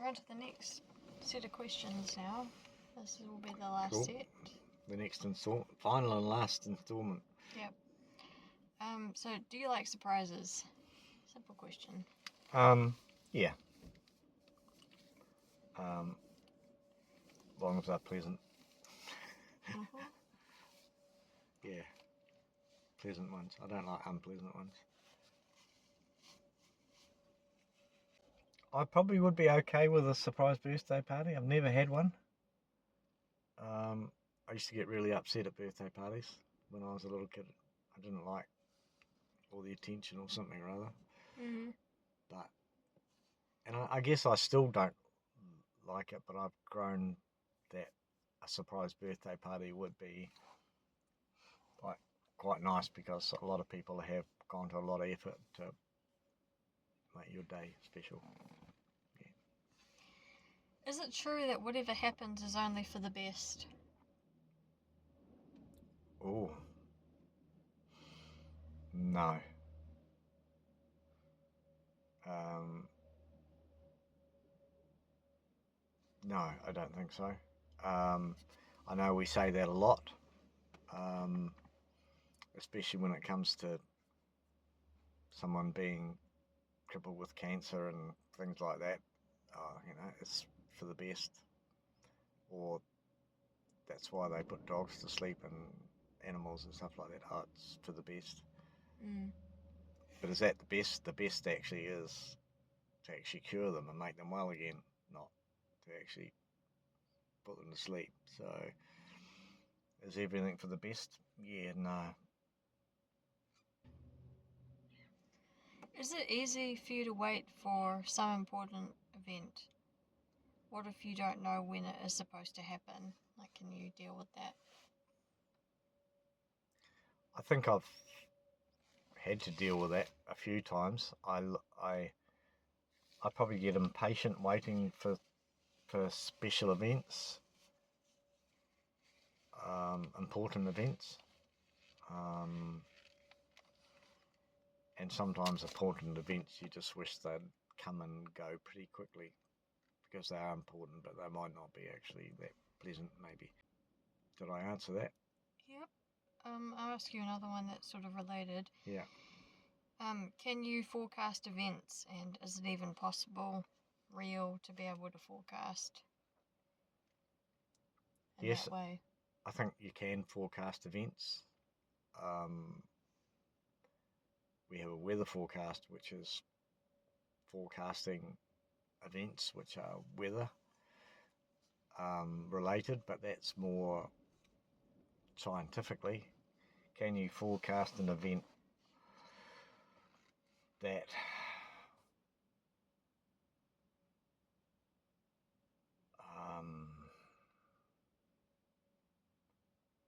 We're on to the next set of questions now. This will be the last Cool. set. The next final and last installment. Yep. So, do you like surprises? Simple question. Yeah. Long as they're pleasant. Mm-hmm. Yeah. Pleasant ones. I don't like unpleasant ones. I probably would be okay with a surprise birthday party. I've never had one. I used to get really upset at birthday parties when I was a little kid. I didn't like all the attention or something or other. Mm-hmm. And I guess I still don't like it, but I've grown that a surprise birthday party would be like quite nice because a lot of people have gone to a lot of effort to make your day special. Is it true that whatever happens is only for the best? Oh, no. No, I don't think so. I know we say that a lot, especially when it comes to someone being crippled with cancer and things like that. It's for the best, or that's why they put dogs to sleep and animals and stuff like that. Oh, it's for the best. But is that the best? The best actually is to actually cure them and make them well again, not to actually put them to sleep. So, is everything for the best? Yeah, no. Is it easy for you to wait for some important event? What if you don't know when it is supposed to happen? Like, can you deal with that? I think I've had to deal with that a few times. I probably get impatient waiting for special events, important events, and sometimes important events you just wish they'd come and go pretty quickly because they are important, but they might not be actually that pleasant. Maybe. Did I answer that? Yep. I'll ask you another one that's sort of related. Yeah. Can you forecast events, and is it even possible, real, to be able to forecast in Yes, that way? I think you can forecast events. We have a weather forecast, which is forecasting events which are weather related, but that's more scientifically. Can you forecast an event that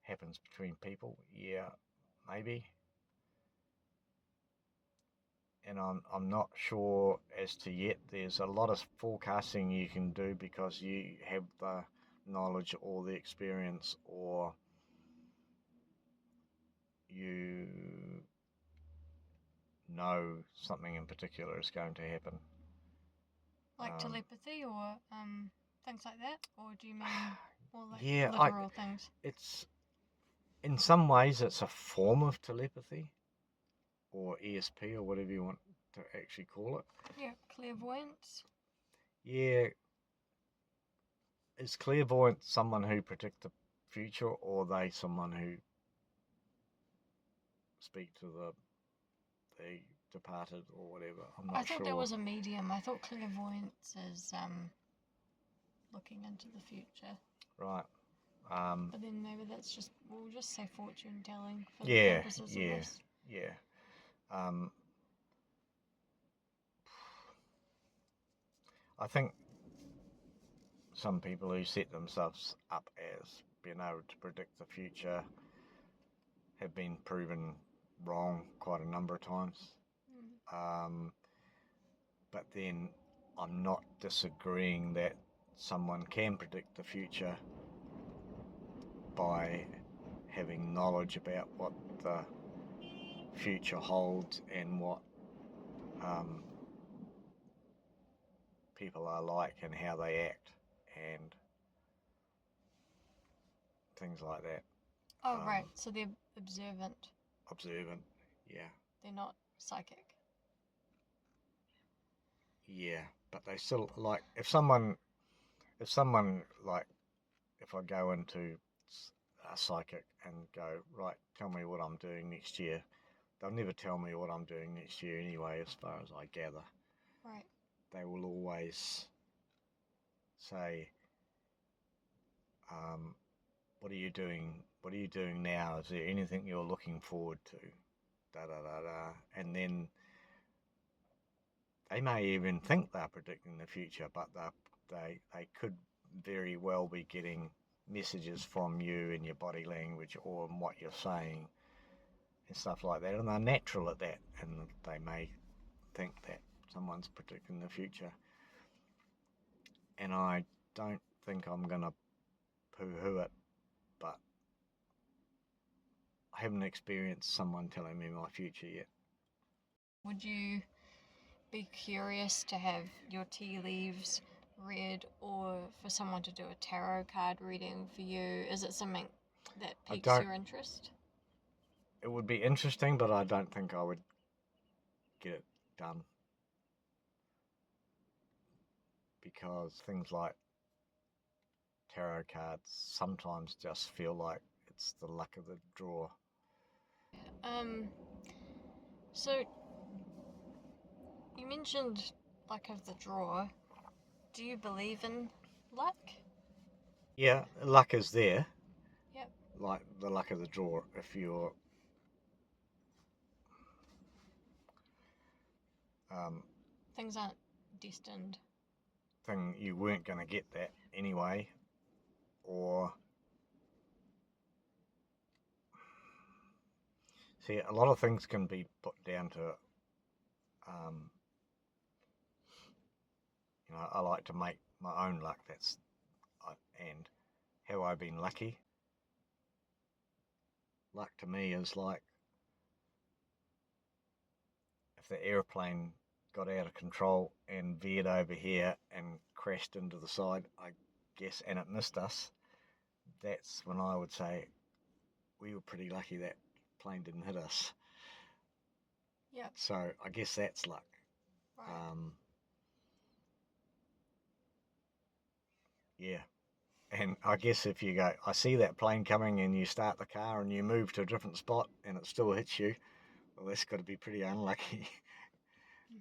happens between people? Yeah, maybe. And I'm not sure as to yet. There's a lot of forecasting you can do because you have the knowledge or the experience, or you know something in particular is going to happen. Like telepathy or things like that? Or do you mean more like Yeah, literal things? It's in some ways it's a form of telepathy or ESP or whatever you want to actually call it. Yeah, clairvoyance. Yeah, is clairvoyant someone who predicts the future, or are they someone who speak to the departed or whatever? I'm not I thought sure. that was a medium. I thought clairvoyance is looking into the future. Right. But then maybe we'll just say fortune telling for the Yeah, purposes of yeah, this. yeah. I think some people who set themselves up as being able to predict the future have been proven wrong quite a number of times. But then I'm not disagreeing that someone can predict the future by having knowledge about what the future holds and what people are like and how they act and things like that. Oh, right. So they're observant. Observant, yeah. They're not psychic. Yeah, but they still, like, if someone like, if I go into a psychic and go, right, tell me what I'm doing next year, they'll never tell me what I'm doing next year anyway, as far as I gather. Right. They will always say, what are you doing? What are you doing now? Is there anything you're looking forward to? Da da da da. And then they may even think they're predicting the future, but they could very well be getting messages from you in your body language or in what you're saying and stuff like that, and they're natural at that, and they may think that someone's predicting the future. And I don't think I'm going to poo-hoo it, but I haven't experienced someone telling me my future yet. Would you be curious to have your tea leaves read, or for someone to do a tarot card reading for you? Is it something that piques your interest? It would be interesting, but I don't think I would get it done, because things like tarot cards sometimes just feel like it's the luck of the draw. So you mentioned luck of the draw. Do you believe in luck? Yeah, luck is there. Yep. Like the luck of the draw. If you're Things aren't destined. you weren't going to get that anyway, or see, a lot of things can be put down to I like to make my own luck. And have I been lucky? Luck to me is like if the airplane got out of control and veered over here and crashed into the side, I guess, and it missed us. That's when I would say we were pretty lucky that plane didn't hit us. Yep. So I guess that's luck. Right. Yeah. And I guess if you go, I see that plane coming, and you start the car and you move to a different spot and it still hits you, well, that's got to be pretty unlucky.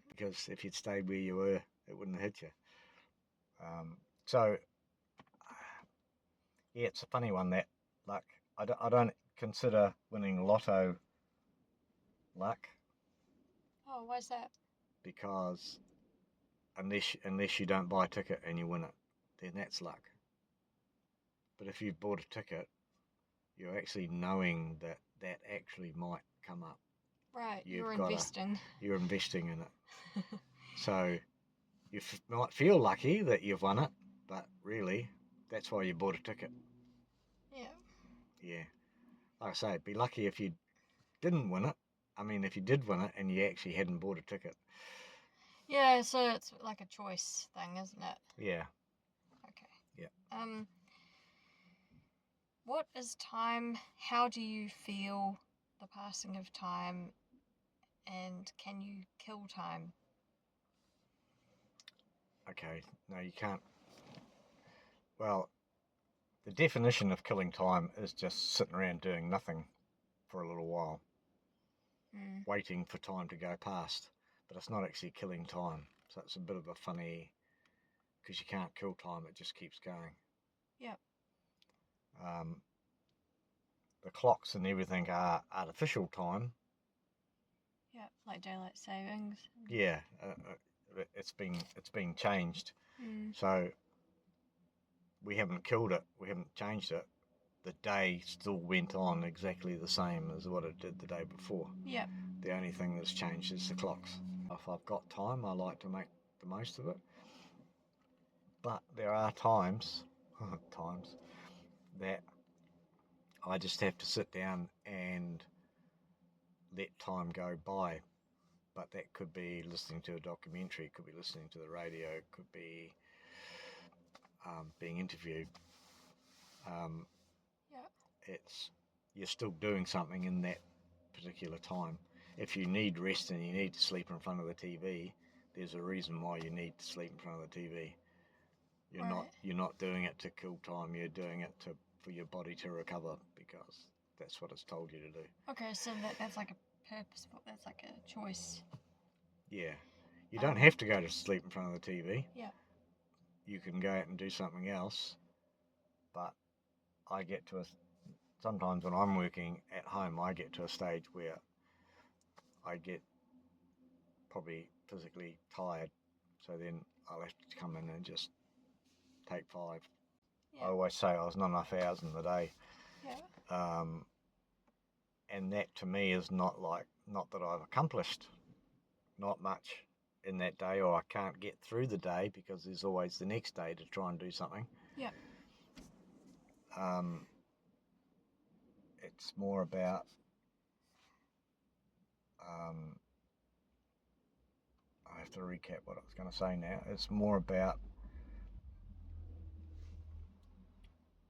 Because if you'd stayed where you were, it wouldn't have hit you. So, yeah, it's a funny one, that luck. I don't consider winning lotto luck, Oh, why's that? because unless you don't buy a ticket and you win it, then that's luck. But if you've bought a ticket, you're actually knowing that that actually might come up. Right, you're investing. You're investing in it. So you might feel lucky that you've won it, but really, that's why you bought a ticket. Yeah. Yeah. Like I say, be lucky if you didn't win it. I mean, if you did win it and you actually hadn't bought a ticket. Yeah, so it's like a choice thing, isn't it? Yeah. Okay. Yeah. What is time? How do you feel the passing of time? And can you kill time? Okay. No, you can't. Well, the definition of killing time is just sitting around doing nothing for a little while, waiting for time to go past. But it's not actually killing time. So it's a bit of a funny, because you can't kill time, it just keeps going. Yep. The clocks and everything are artificial time. Yep, like daylight savings. Yeah, it's been changed. So we haven't killed it, we haven't changed it. The day still went on exactly the same as what it did the day before. Yep. The only thing that's changed is the clocks. If I've got time, I like to make the most of it. But there are times that I just have to sit down and let time go by. but that could be listening to a documentary, could be listening to the radio, could be being interviewed. Yeah. You're still doing something in that particular time. If you need rest and you need to sleep in front of the TV, there's a reason why you need to sleep in front of the TV. You're not doing it to kill time. You're doing it for your body to recover, because that's what it's told you to do. Okay, so that's like a purposeful. That's like a choice. Yeah, you don't have to go to sleep in front of the TV. Yeah. You can go out and do something else. But I get to sometimes when I'm working at home, I get to a stage where I get probably physically tired. So then I'll have to come in and just take 5. Yeah. I always say I was not enough hours in the day. Yeah. And that to me is not that I've accomplished not much in that day, or I can't get through the day, because there's always the next day to try and do something. Yeah. It's more about I have to recap what I was going to say now. It's more about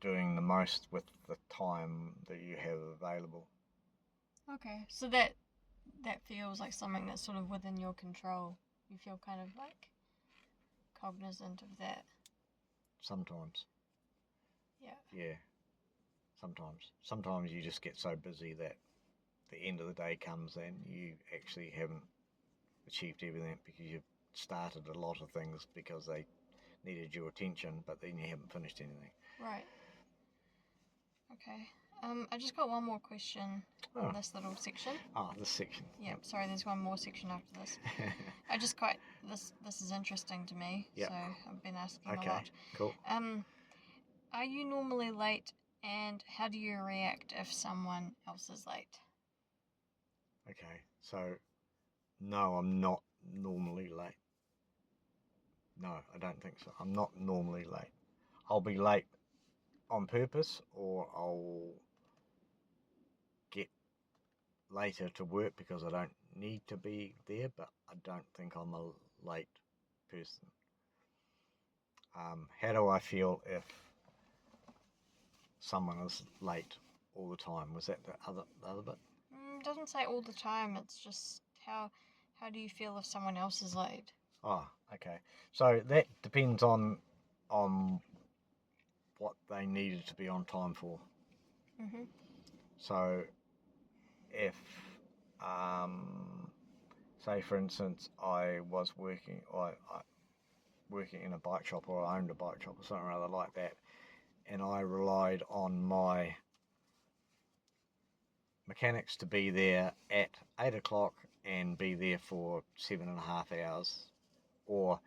doing the most with the time that you have available. Okay, so that feels like something that's sort of within your control. You feel kind of like cognizant of that. Sometimes. Yeah. Yeah. Sometimes you just get so busy that the end of the day comes and you actually haven't achieved everything, because you've started a lot of things because they needed your attention, but then you haven't finished anything. Right. Okay. I just got one more question in this little section. This section. Yeah, sorry, there's one more section after this. I just this is interesting to me, so I've been asking a lot. Cool. Are you normally late, and how do you react if someone else is late? Okay, so no, I'm not normally late. No, I don't think so. I'm not normally late. I'll be late on purpose, or I'll get later to work because I don't need to be there, but I don't think I'm a late person. How do I feel if someone is late all the time? Was that the other bit? It doesn't say all the time. It's just how do you feel if someone else is late? Oh, okay. So that depends on what they needed to be on time for. Mm-hmm. So if, say for instance, I was working in a bike shop, or I owned a bike shop or something or other like that, and I relied on my mechanics to be there at 8 o'clock and be there for 7.5 hours, or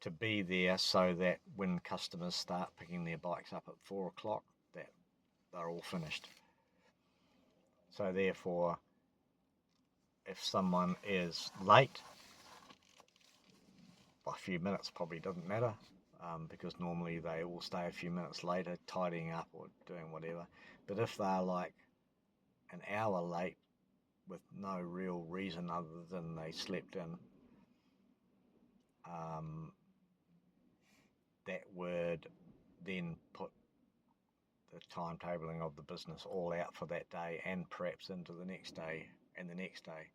to be there so that when customers start picking their bikes up at 4 o'clock, that they're all finished. So therefore, if someone is late, a few minutes probably doesn't matter, because normally they will stay a few minutes later tidying up or doing whatever. But if they're like an hour late with no real reason other than they slept in, that would then put the timetabling of the business all out for that day, and perhaps into the next day and the next day,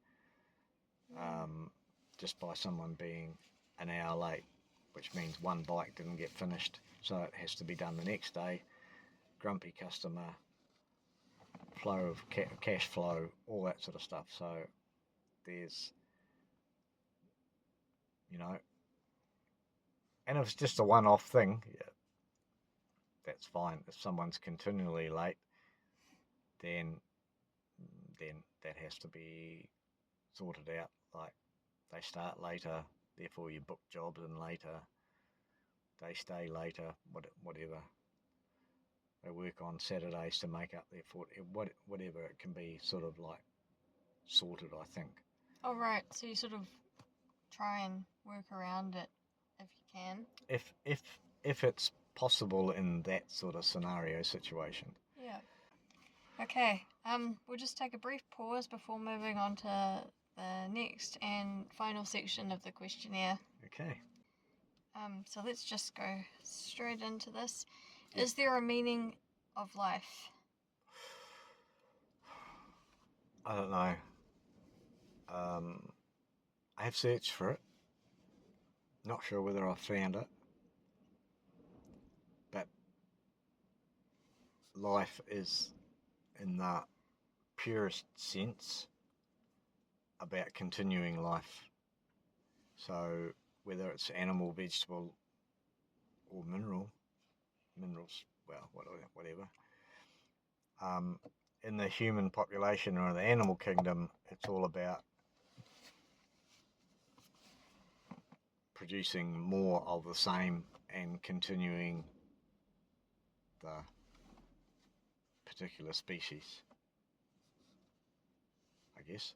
just by someone being an hour late, which means one bike didn't get finished, so it has to be done the next day. Grumpy customer, flow of cash flow, all that sort of stuff. So there's, and if it's just a one-off thing, that's fine. If someone's continually late, then that has to be sorted out. Like, they start later, therefore you book jobs in later. They stay later, whatever. They work on Saturdays to make up their whatever. It can be sort of like sorted, I think. Oh, right. So you sort of try and work around it if you can. If it's possible in that sort of scenario situation. Yeah. Okay. We'll just take a brief pause before moving on to the next and final section of the questionnaire. Okay. So let's just go straight into this. Yep. Is there a meaning of life? I don't know. I have searched for it. Not sure whether I've found it. But life is, in the purest sense, about continuing life. So whether it's animal, vegetable, or minerals, well, whatever. In the human population or the animal kingdom, it's all about producing more of the same and continuing the particular species, I guess.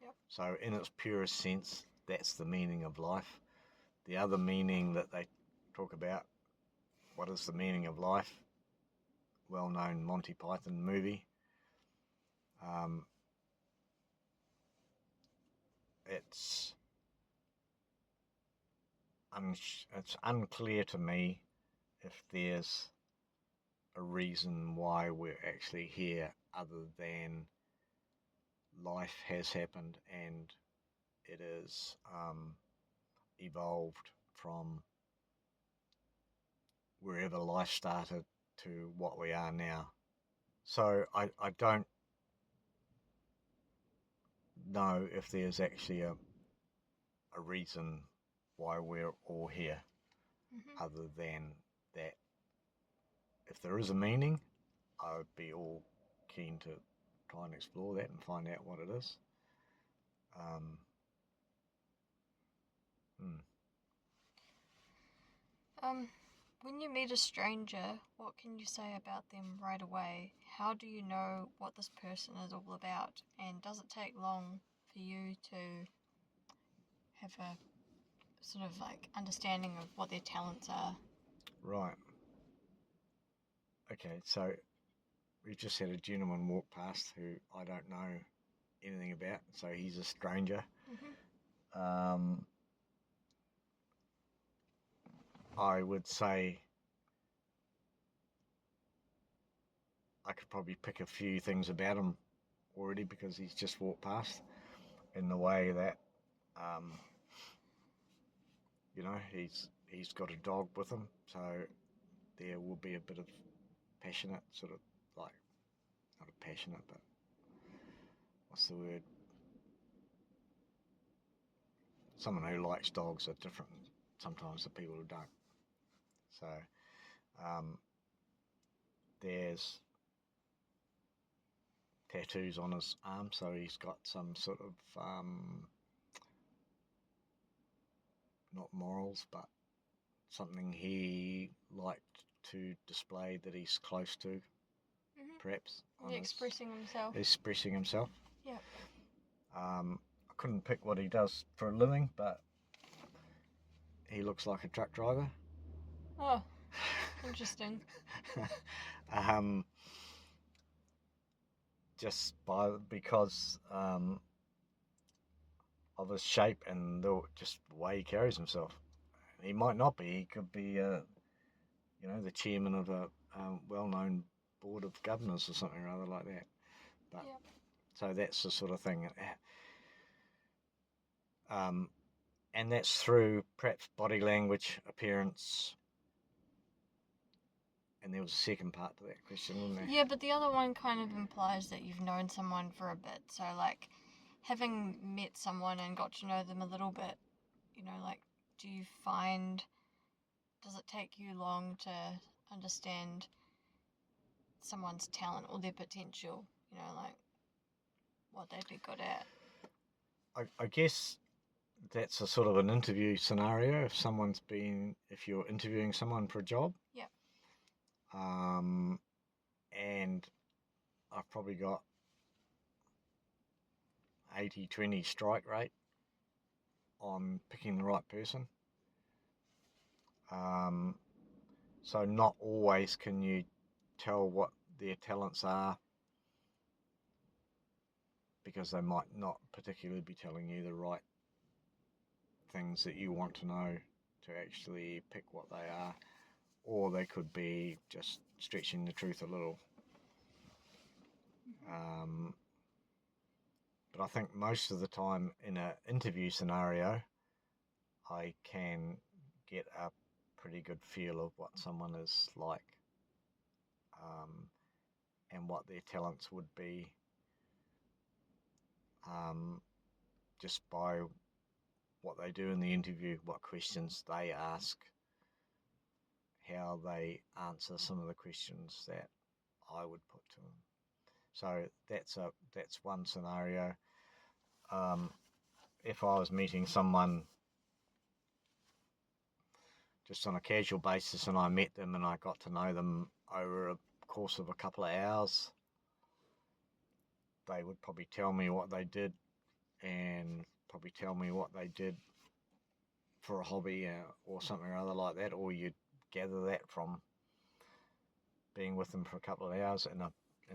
Yep. So in its purest sense, that's the meaning of life. The other meaning that they talk about, what is the meaning of life? Well-known Monty Python movie. It's unclear to me if there's a reason why we're actually here other than life has happened and it is evolved from wherever life started to what we are now. So I don't know if there's actually a reason why we're all here other than that. If there is a meaning, I would be all keen to try and explore that and find out what it is. When you meet a stranger, what can you say about them right away? How do you know what this person is all about? And does it take long for you to have a sort of like understanding of what their talents are? Right. Okay, so we've just had a gentleman walk past who I don't know anything about, so he's a stranger. I would say I could probably pick a few things about him already because he's just walked past, in the way that he's got a dog with him, so there will be a bit of passionate sort of, like, not a passionate, but what's the word? Someone who likes dogs are different sometimes to people who don't. So there's tattoos on his arm, so he's got some sort of not morals, but something he liked to display that he's close to, perhaps. Expressing himself. Expressing himself. Yeah. I couldn't pick what he does for a living, but he looks like a truck driver. Oh, interesting. Just because of his shape and just the way he carries himself. He might not be. He could be, the chairman of a well-known board of governors or something or other like that. But Yep. So that's the sort of thing. And that's through perhaps body language, appearance. And there was a second part to that question, wasn't there? Yeah, but the other one kind of implies that you've known someone for a bit. So, like, having met someone and got to know them a little bit, like, does it take you long to understand someone's talent or their potential? Like, what they'd be good at? I guess that's a sort of an interview scenario. If you're interviewing someone for a job. Yep. And I've probably got 80-20 strike rate on picking the right person. So not always can you tell what their talents are because they might not particularly be telling you the right things that you want to know to actually pick what they are, or they could be just stretching the truth a little. But I think most of the time in an interview scenario, I can get a pretty good feel of what someone is like, and what their talents would be, just by what they do in the interview, what questions they ask, how they answer some of the questions that I would put to them. So that's one scenario. If I was meeting someone just on a casual basis and I met them and I got to know them over a course of a couple of hours, they would probably tell me what they did and probably tell me what they did for a hobby or something or other like that, or you'd gather that from being with them for a couple of hours in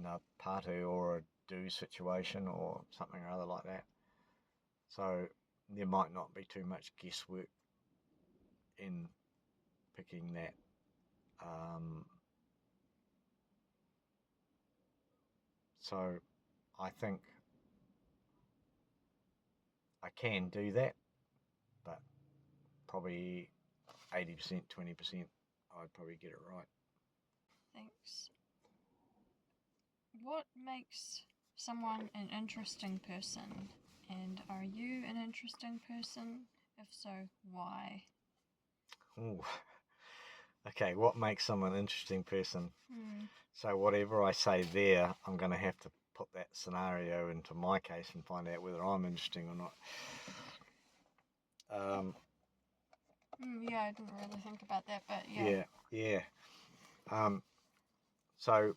a party or a do situation or something or other like that. So there might not be too much guesswork in picking that. So I think I can do that, but probably 80%, 20%, I'd probably get it right. Thanks. What makes someone an interesting person? And are you an interesting person? If so, why? Ooh. Okay, what makes someone an interesting person? So whatever I say there, I'm going to have to put that scenario into my case and find out whether I'm interesting or not. Yeah, I didn't really think about that, but yeah. Yeah. So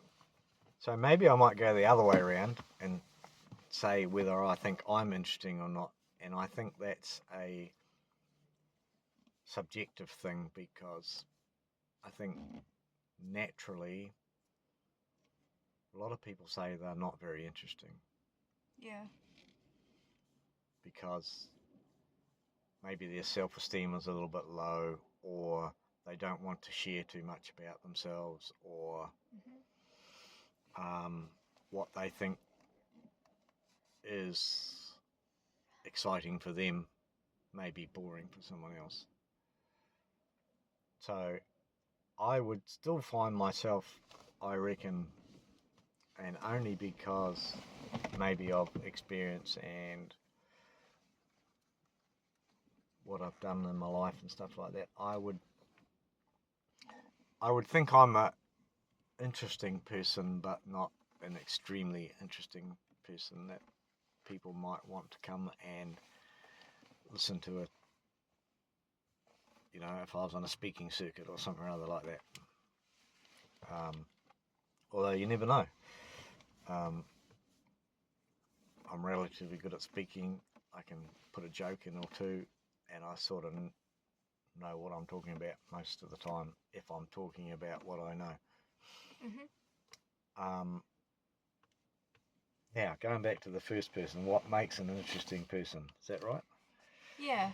maybe I might go the other way around and say whether I think I'm interesting or not. And I think that's a subjective thing, because I think naturally a lot of people say they're not very interesting. Yeah. Because maybe their self-esteem is a little bit low, or they don't want to share too much about themselves, or what they think is exciting for them may be boring for someone else. So I would still find myself, I reckon, and only because maybe of experience and what I've done in my life and stuff like that, I would think I'm a interesting person, but not an extremely interesting person that people might want to come and listen to it. You know, if I was on a speaking circuit or something or other like that. Although you never know. I'm relatively good at speaking. I can put a joke in or two, and I sort of know what I'm talking about most of the time if I'm talking about what I know. Now, going back to the first person, what makes an interesting person? Is that right? Yeah.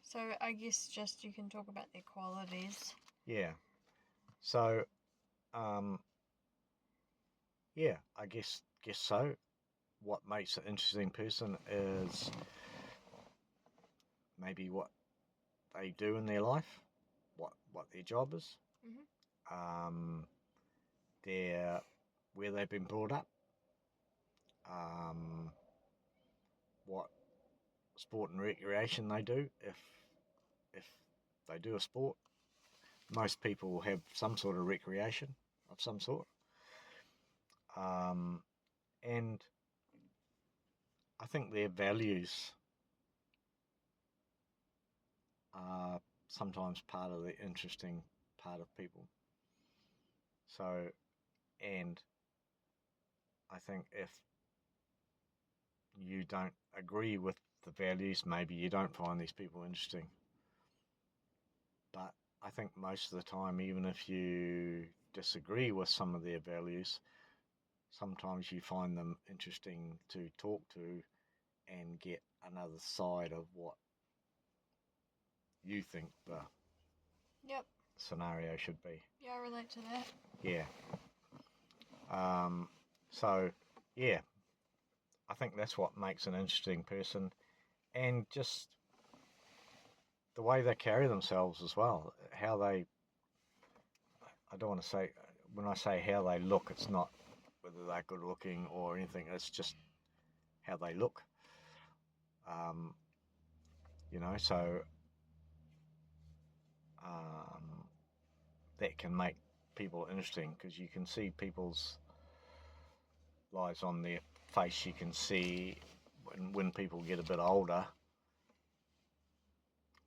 So I guess just you can talk about their qualities. Yeah. So, yeah, I guess so. What makes an interesting person is maybe what they do in their life, what their job is, where they've been brought up, what sport and recreation they do, if they do a sport. Most people have some sort of recreation of some sort, and I think their values are sometimes part of the interesting part of people. So, and I think if you don't agree with the values, maybe you don't find these people interesting. But I think most of the time, even if you disagree with some of their values, sometimes you find them interesting to talk to and get another side of what you think the Yep. scenario should be. Yeah, I relate to that. Yeah. So, yeah, I think that's what makes an interesting person, and just the way they carry themselves as well. How they, I don't want to say, when I say how they look, it's not whether they're good looking or anything, it's just how they look. Um, so that can make people interesting because you can see people's lies on their face. You can see when people get a bit older,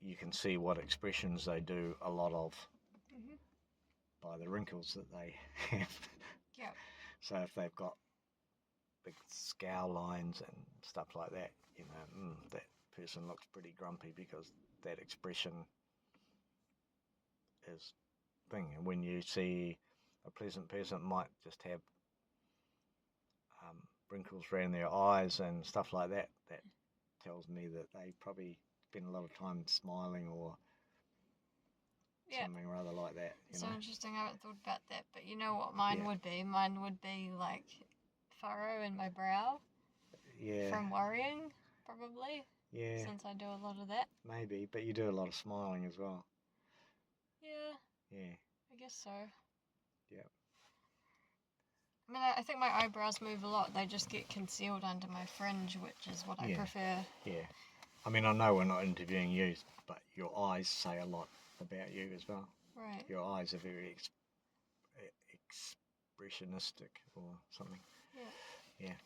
you can see what expressions they do a lot of by the wrinkles that they have. Yep. So if they've got big scowl lines and stuff like that, that person looks pretty grumpy because that expression is thing. And when you see a pleasant person might just have wrinkles around their eyes and stuff like that, that tells me that they probably spend a lot of time smiling or something rather like that. So interesting. I haven't thought about that, but you know what mine would be? Mine would be like furrow in my brow. Yeah. From worrying, probably. Yeah. Since I do a lot of that. Maybe, but you do a lot of smiling as well. Yeah. Yeah. I guess so. Yeah. I mean, I think my eyebrows move a lot. They just get concealed under my fringe, which is what I prefer. Yeah. I mean, I know we're not interviewing you, but your eyes say a lot about you as well. Right. Your eyes are very expressionistic or something. Yeah. Yeah.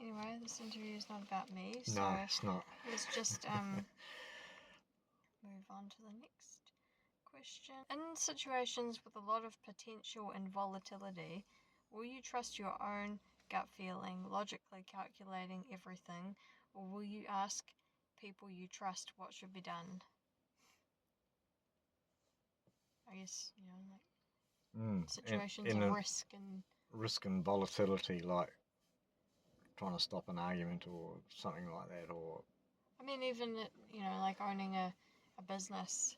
Anyway, this interview is not about me, so no, it's not. Let's just move on to the next question. In situations with a lot of potential and volatility, will you trust your own gut feeling, logically calculating everything, or will you ask people you trust what should be done? I guess, like situations of risk and volatility, like trying to stop an argument or something like that, or I mean, even like owning a business,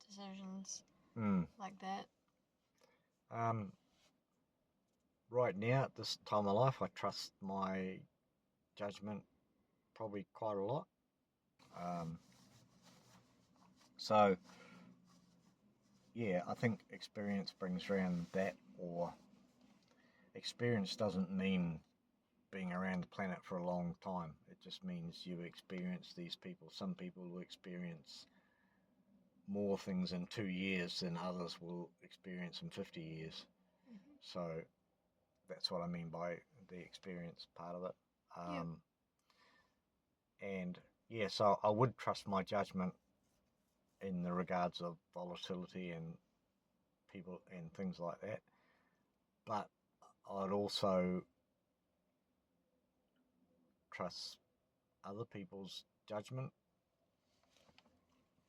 decisions like that. Right now at this time of life, I trust my judgment probably quite a lot. So yeah, I think experience brings around that, or experience doesn't mean being around the planet for a long time. It just means you experience these people. Some people will experience more things in 2 years than others will experience in 50 years. So that's what I mean by the experience part of it. And yeah, so I would trust my judgment in the regards of volatility and people and things like that. But I'd also trust other people's judgment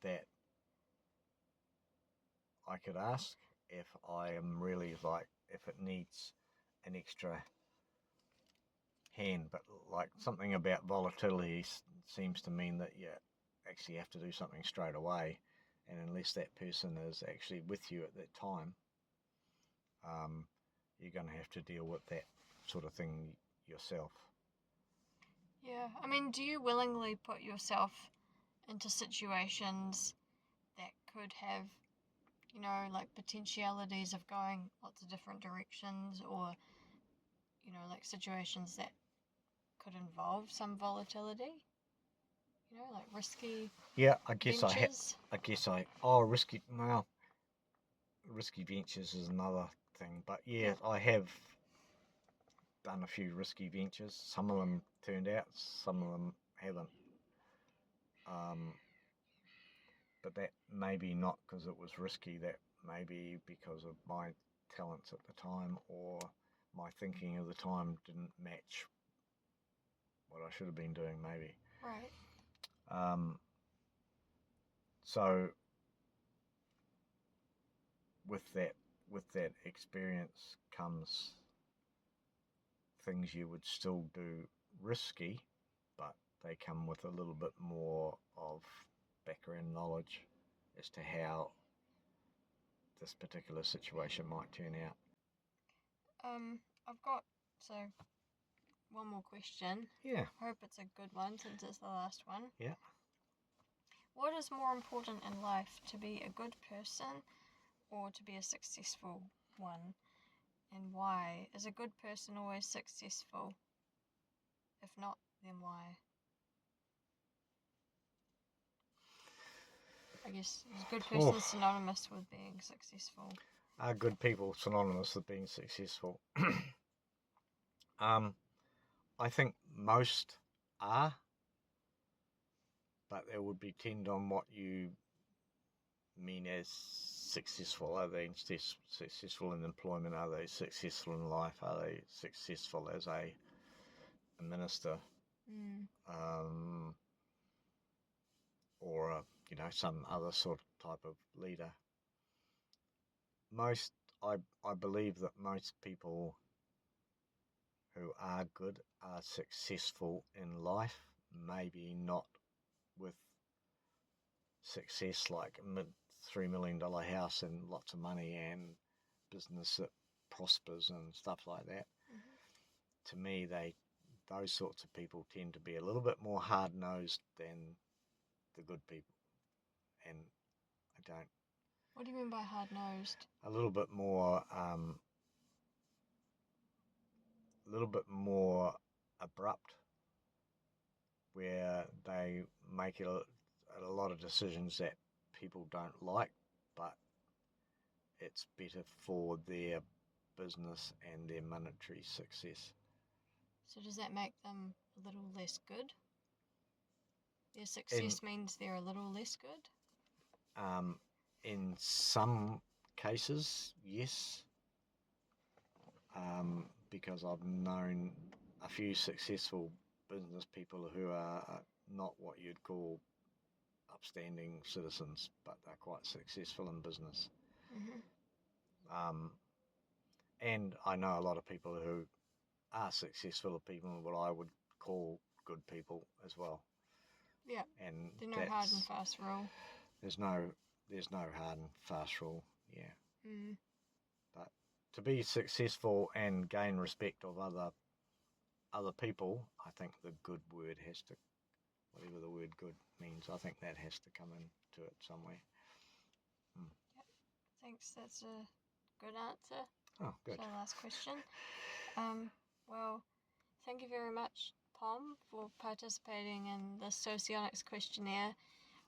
that I could ask if I am really like, if it needs an extra hand. But like something about volatility seems to mean that you actually have to do something straight away. And unless that person is actually with you at that time, you're going to have to deal with that sort of thing yourself. Yeah, I mean, do you willingly put yourself into situations that could have, like potentialities of going lots of different directions, or, like situations that could involve some volatility? Like risky ventures? Risky ventures is another thing. But yeah, I have done a few risky ventures. Some of them turned out, some of them haven't. But that maybe not because it was risky, that maybe because of my talents at the time, or my thinking of the time didn't match what I should have been doing, maybe. Right. So with that experience comes things you would still do risky, but they come with a little bit more of background knowledge as to how this particular situation might turn out. I've got one more question. Yeah. Hope it's a good one since it's the last one. Yeah. What is more important in life, to be a good person or to be a successful one? And why? Is a good person always successful? If not, then why? I guess is a good person synonymous with being successful? Are good people synonymous with being successful? I think most are, but it would depend on what you mean as successful. Are they successful in employment? Are they successful in life? Are they successful as a minister? Or some other sort of type of leader. I believe that most people who are good are successful in life, maybe not with success like a $3 million house and lots of money and business that prospers and stuff like that. To me, those sorts of people tend to be a little bit more hard-nosed than the good people, and I don't. What do you mean by hard-nosed? A little bit more abrupt, where they make a lot of decisions that people don't like, but it's better for their business and their monetary success. So does that make them a little less good? Their success means they're a little less good? In some cases, yes. Because I've known a few successful business people who are not what you'd call upstanding citizens, but they're quite successful in business. And I know a lot of people who are successful people, what I would call good people as well. Yeah. And there's no hard and fast rule. There's no hard and fast rule. Yeah. But to be successful and gain respect of other people, I think the good word has to, whatever the word good means, I think that has to come into it somewhere. Yep. Thanks, that's a good answer. Oh, good. So last question. Well, thank you very much, Pom, for participating in the Socionics questionnaire.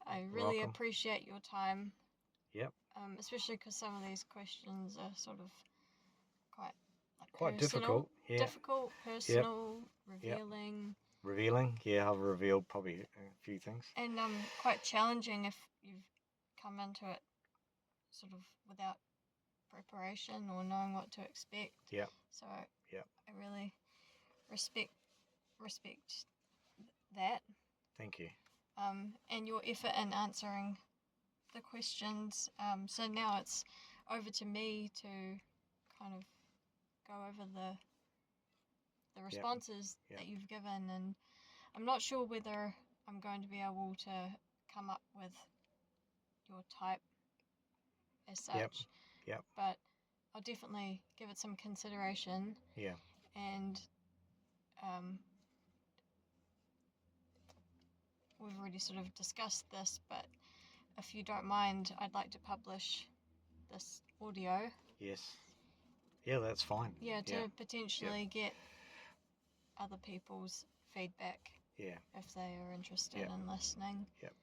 I really appreciate your time. Yep. Especially because some of these questions are sort of quite personal, difficult. Yeah. Difficult, personal, revealing. Revealing, yeah, I've revealed probably a few things. And quite challenging if you've come into it sort of without preparation or knowing what to expect. Yeah. So I really respect that. Thank you. And your effort in answering the questions. So now it's over to me to kind of go over the responses that you've given, and I'm not sure whether I'm going to be able to come up with your type as such. Yep. But I'll definitely give it some consideration. Yeah. And we've already sort of discussed this, but if you don't mind, I'd like to publish this audio. Yes. Yeah, that's fine. Yeah, to potentially get other people's feedback. Yeah. If they are interested in listening. Yep.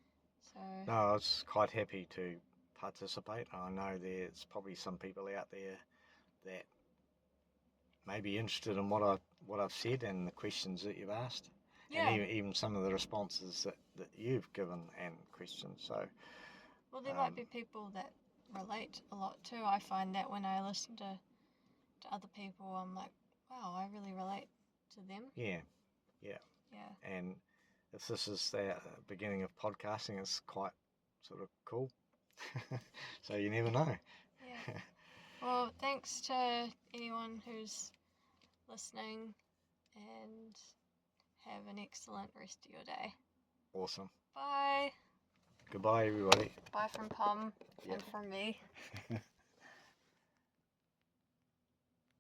So. No, I was quite happy to participate. I know there's probably some people out there that may be interested in what I've said and the questions that you've asked. Yeah. And even some of the responses that you've given and questions. So. Well, there might be people that relate a lot too. I find that when I listen to other people, I'm like, wow, I really relate to them. Yeah. And if this is the beginning of podcasting, it's quite sort of cool. So you never know. Yeah. Well, thanks to anyone who's listening. and have an excellent rest of your day. Awesome. Bye. Goodbye, everybody. Bye from Pom Yep. and from me.